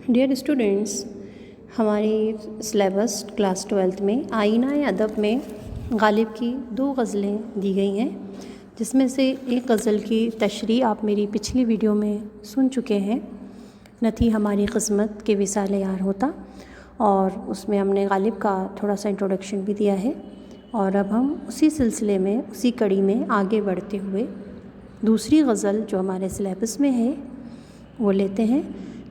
Dear students, ہماری syllabus class 12 میں آئینہ ادب میں غالب کی 2 غزلیں دی گئی ہیں، جس میں سے ایک غزل کی تشریح آپ میری پچھلی ویڈیو میں سن چکے ہیں، نہ تھی ہماری قسمت کے وصال یار ہوتا، اور اس میں ہم نے غالب کا تھوڑا سا انٹروڈکشن بھی دیا ہے۔ اور اب ہم اسی سلسلے میں، اسی کڑی میں آگے بڑھتے ہوئے دوسری غزل جو ہمارے سلیبس میں ہے وہ لیتے ہیں۔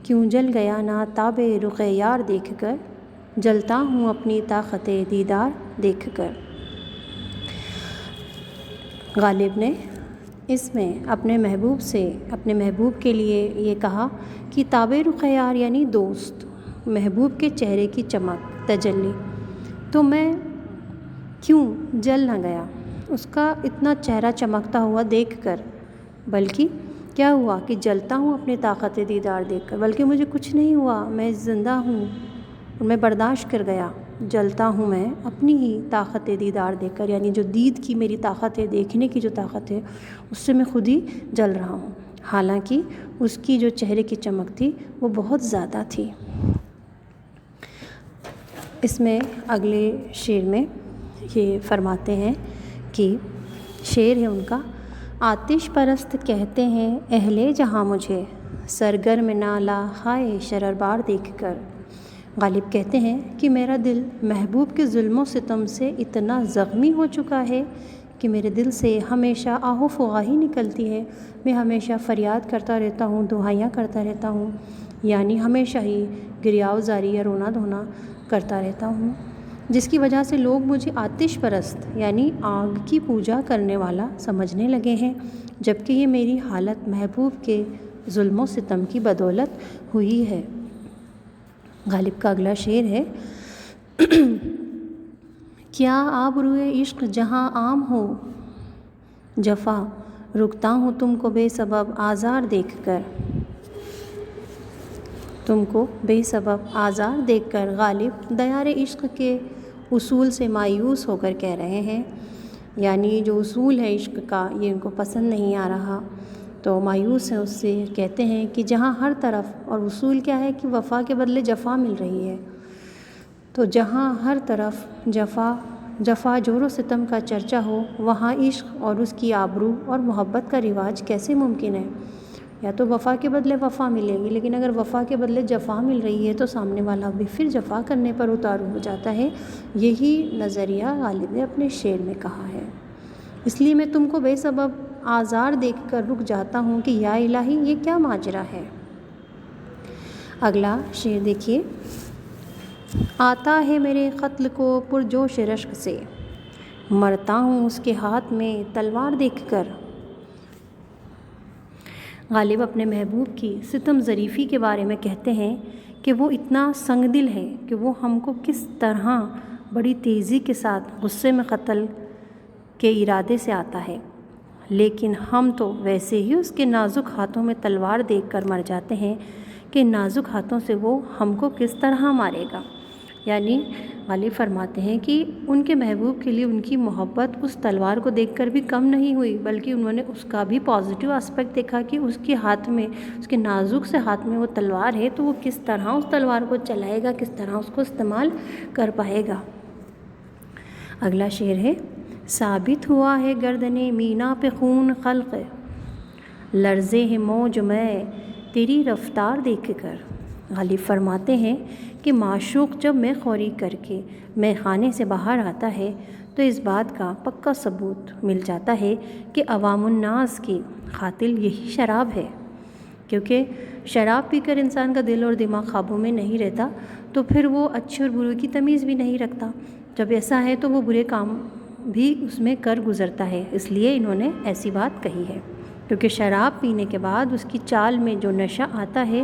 کیوں جل گیا نا تاب رخ یار دیکھ کر، جلتا ہوں اپنی طاقت دیدار دیکھ کر۔ غالب نے اس میں اپنے محبوب سے، اپنے محبوب کے لیے یہ کہا کہ تاب رخ یار یعنی دوست، محبوب کے چہرے کی چمک، تجلی، تو میں کیوں جل نہ گیا اس کا اتنا چہرہ چمکتا ہوا دیکھ کر، بلکہ کیا ہوا کہ جلتا ہوں اپنی طاقت دیدار دیکھ کر، بلکہ مجھے کچھ نہیں ہوا، میں زندہ ہوں اور میں برداشت کر گیا، جلتا ہوں میں اپنی ہی طاقت دیدار دیکھ کر، یعنی جو دید کی میری طاقت ہے، دیکھنے کی جو طاقت ہے، اس سے میں خود ہی جل رہا ہوں، حالانکہ اس کی جو چہرے کی چمک تھی وہ بہت زیادہ تھی۔ اس میں اگلے شعر میں یہ فرماتے ہیں کہ شعر ہے ان کا: آتش پرست کہتے ہیں اہل جہاں مجھے، سرگرم نالا ہائے شرر بار دیکھ کر۔ غالب کہتے ہیں کہ میرا دل محبوب کے ظلم و ستم سے اتنا زخمی ہو چکا ہے کہ میرے دل سے ہمیشہ آہ و فغاں نکلتی ہے، میں ہمیشہ فریاد کرتا رہتا ہوں، دعائیاں کرتا رہتا ہوں، یعنی ہمیشہ ہی گریہ زاری یا رونا دھونا کرتا رہتا ہوں، جس کی وجہ سے لوگ مجھے آتش پرست یعنی آگ کی پوجا کرنے والا سمجھنے لگے ہیں، جبکہ یہ میری حالت محبوب کے ظلم و ستم کی بدولت ہوئی ہے۔ غالب کا اگلا شعر ہے: کیا آبروئے عشق جہاں عام ہو جفا، رکتا ہوں تم کو بے سبب آزار دیکھ کر۔ تم کو بے سبب آزار دیکھ کر غالب دیار عشق کے اصول سے مایوس ہو کر کہہ رہے ہیں، یعنی جو اصول ہے عشق کا یہ ان کو پسند نہیں آ رہا، تو مایوس ہیں اس سے، کہتے ہیں کہ جہاں ہر طرف، اور اصول کیا ہے کہ وفا کے بدلے جفا مل رہی ہے، تو جہاں ہر طرف جفا جور و ستم کا چرچا ہو، وہاں عشق اور اس کی آبرو اور محبت کا رواج کیسے ممکن ہے؟ یا تو وفا کے بدلے وفا ملے گی، لیکن اگر وفا کے بدلے جفا مل رہی ہے تو سامنے والا بھی پھر جفا کرنے پر اتارو ہو جاتا ہے۔ یہی نظریہ غالب نے اپنے شعر میں کہا ہے۔ اس لیے میں تم کو بے سبب آزار دیکھ کر رک جاتا ہوں کہ یا الہی یہ کیا ماجرا ہے۔ اگلا شعر دیکھیے: آتا ہے میرے قتل کو پرجوش رشک سے، مرتا ہوں اس کے ہاتھ میں تلوار دیکھ کر۔ غالب اپنے محبوب کی ستم ظریفی کے بارے میں کہتے ہیں کہ وہ اتنا سنگ دل ہے کہ وہ ہم کو کس طرح بڑی تیزی کے ساتھ غصے میں قتل کے ارادے سے آتا ہے، لیکن ہم تو ویسے ہی اس کے نازک ہاتھوں میں تلوار دیکھ کر مر جاتے ہیں کہ نازک ہاتھوں سے وہ ہم کو کس طرح مارے گا۔ یعنی غالب فرماتے ہیں کہ ان کے محبوب کے لیے ان کی محبت اس تلوار کو دیکھ کر بھی کم نہیں ہوئی، بلکہ انہوں نے اس کا بھی پازیٹیو اسپیکٹ دیکھا کہ اس کے ہاتھ میں، اس کے نازک سے ہاتھ میں وہ تلوار ہے، تو وہ کس طرح اس تلوار کو چلائے گا، کس طرح اس کو استعمال کر پائے گا۔ اگلا شعر ہے: ثابت ہوا ہے گردن مینا پہ خون خلق، لرزے ہے موج میں تیری رفتار دیکھ کر۔ غالب فرماتے ہیں کہ معشوق جب میں خوری کر کے میں خانے سے باہر آتا ہے تو اس بات کا پکا ثبوت مل جاتا ہے کہ عوام الناس کی قاتل یہی شراب ہے، کیونکہ شراب پی کر انسان کا دل اور دماغ قابو میں نہیں رہتا، تو پھر وہ اچھے اور برے کی تمیز بھی نہیں رکھتا، جب ایسا ہے تو وہ برے کام بھی اس میں کر گزرتا ہے، اس لیے انہوں نے ایسی بات کہی ہے، کیونکہ شراب پینے کے بعد اس کی چال میں جو نشہ آتا ہے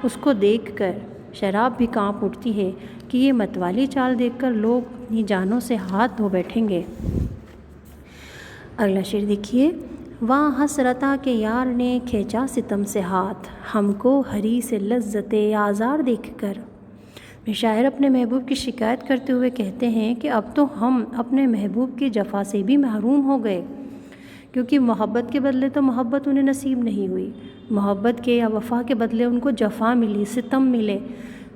اس کو دیکھ کر شراب بھی کانپ اٹھتی ہے کہ یہ متوالی چال دیکھ کر لوگ اپنی جانوں سے ہاتھ دھو بیٹھیں گے۔ اگلا شعر دیکھیے: واہ حسرتا کہ یار نے کھینچا ستم سے ہاتھ، ہم کو ہری سے لذت آزار دیکھ کر۔ شاعر اپنے محبوب کی شکایت کرتے ہوئے کہتے ہیں کہ اب تو ہم اپنے محبوب کی جفا سے بھی محروم ہو گئے، کیونکہ محبت کے بدلے تو محبت انہیں نصیب نہیں ہوئی، محبت کے یا وفا کے بدلے ان کو جفا ملی، ستم ملے،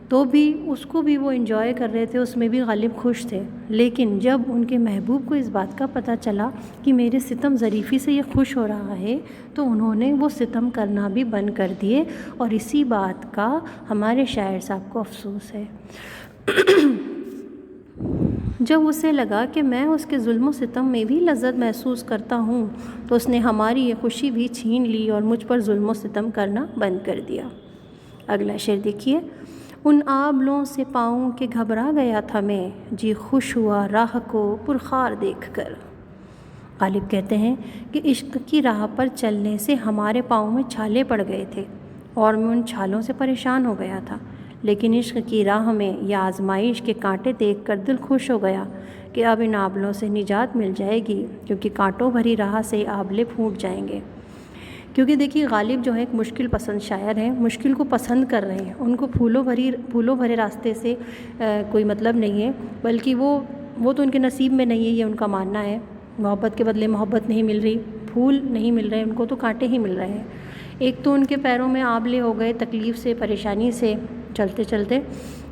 تو بھی اس کو بھی وہ انجوائے کر رہے تھے، اس میں بھی غالب خوش تھے۔ لیکن جب ان کے محبوب کو اس بات کا پتہ چلا کہ میرے ستم ظریفی سے یہ خوش ہو رہا ہے، تو انہوں نے وہ ستم کرنا بھی بند کر دیے، اور اسی بات کا ہمارے شاعر صاحب کو افسوس ہے۔ جب اسے لگا کہ میں اس کے ظلم و ستم میں بھی لذت محسوس کرتا ہوں، تو اس نے ہماری یہ خوشی بھی چھین لی اور مجھ پر ظلم و ستم کرنا بند کر دیا۔ اگلا شعر دیکھیے۔ ان آبلوں سے پاؤں کہ گھبرا گیا تھا میں، جی خوش ہوا راہ کو پرخار دیکھ کر۔ غالب کہتے ہیں کہ عشق کی راہ پر چلنے سے ہمارے پاؤں میں چھالے پڑ گئے تھے اور میں ان چھالوں سے پریشان ہو گیا تھا، لیکن عشق کی راہ میں یا آزمائش کے کانٹے دیکھ کر دل خوش ہو گیا کہ اب ان آبلوں سے نجات مل جائے گی، کیونکہ کانٹوں بھری راہ سے آبلے پھوٹ جائیں گے۔ کیونکہ دیکھیے غالب جو ہے ایک مشکل پسند شاعر ہیں، مشکل کو پسند کر رہے ہیں، ان کو پھولوں بھرے راستے سے کوئی مطلب نہیں ہے، بلکہ وہ تو ان کے نصیب میں نہیں ہے، یہ ان کا ماننا ہے۔ محبت کے بدلے محبت نہیں مل رہی، پھول نہیں مل رہے، ان کو تو کانٹے ہی مل رہے ہیں۔ ایک تو ان کے پیروں میں آبلے ہو گئے تکلیف سے، پریشانی سے چلتے چلتے،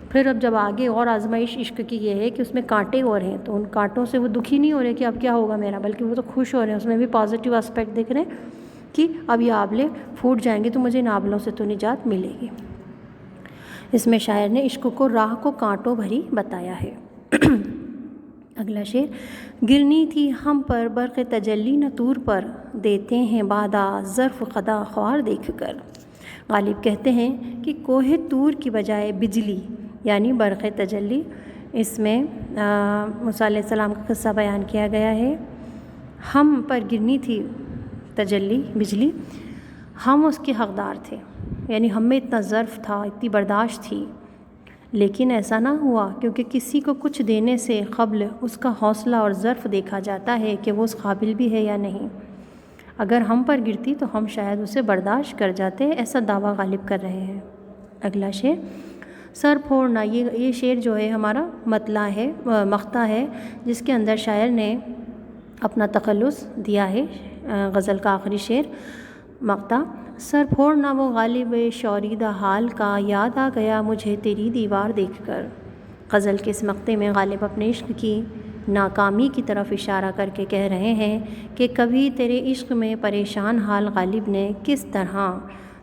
پھر اب جب آگے اور آزمائش عشق کی یہ ہے کہ اس میں کانٹے اور ہیں، تو ان کانٹوں سے وہ دکھی نہیں ہو رہے کہ اب کیا ہوگا میرا، بلکہ وہ تو خوش ہو رہے ہیں، اس میں بھی پازیٹیو اسپیکٹ دیکھ رہے ہیں کہ اب یہ آبلے پھوٹ جائیں گے تو مجھے ان آبلوں سے تو نجات ملے گی۔ اس میں شاعر نے عشق کو راہ کو کانٹوں بھری بتایا ہے۔ اگلا شعر۔ گرنی تھی ہم پر برق تجلی نہ طور پر، دیتے ہیں بادہ ظرف خدا خوار دیکھ کر۔ غالب کہتے ہیں کہ کوہ طور کی بجائے بجلی یعنی برق تجلی، اس میں موسیٰ علیہ السلام کا قصہ بیان کیا گیا ہے۔ ہم پر گرنی تھی تجلی بجلی، ہم اس کے حقدار تھے، یعنی ہم میں اتنا ظرف تھا، اتنی برداشت تھی، لیکن ایسا نہ ہوا، کیونکہ کسی کو کچھ دینے سے قبل اس کا حوصلہ اور ظرف دیکھا جاتا ہے کہ وہ اس قابل بھی ہے یا نہیں۔ اگر ہم پر گرتی تو ہم شاید اسے برداشت کر جاتے، ایسا دعویٰ غالب کر رہے ہیں۔ اگلا شعر۔ سر پھوڑنا، یہ شعر جو ہے ہمارا مطلع ہے، مقطع ہے، جس کے اندر شاعر نے اپنا تخلص دیا ہے۔ غزل کا آخری شعر مقطع۔ سر پھوڑنا وہ غالب شوریدہ حال کا، یاد آ گیا مجھے تیری دیوار دیکھ کر۔ غزل کے اس مقطع میں غالب اپنے عشق کی ناکامی کی طرف اشارہ کر کے کہہ رہے ہیں کہ کبھی تیرے عشق میں پریشان حال غالب نے کس طرح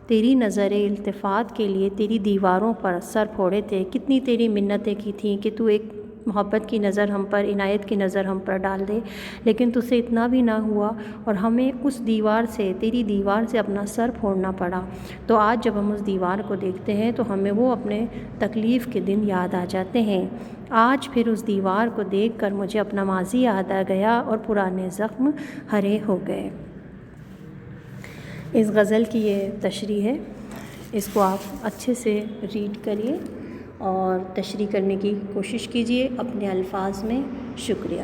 تیری نظر التفات کے لیے تیری دیواروں پر سر پھوڑے تھے، کتنی تیری منتیں کی تھیں کہ تو ایک محبت کی نظر ہم پر، عنایت کی نظر ہم پر ڈال دے، لیکن تجھ سے اتنا بھی نہ ہوا اور ہمیں اس دیوار سے، تیری دیوار سے اپنا سر پھوڑنا پڑا۔ تو آج جب ہم اس دیوار کو دیکھتے ہیں تو ہمیں وہ اپنے تکلیف کے دن یاد آ جاتے ہیں۔ آج پھر اس دیوار کو دیکھ کر مجھے اپنا ماضی یاد آ گیا اور پرانے زخم ہرے ہو گئے۔ اس غزل کی یہ تشریح ہے، اس کو آپ اچھے سے ریڈ کریے اور تشریح کرنے کی کوشش کیجیے اپنے الفاظ میں۔ شکریہ۔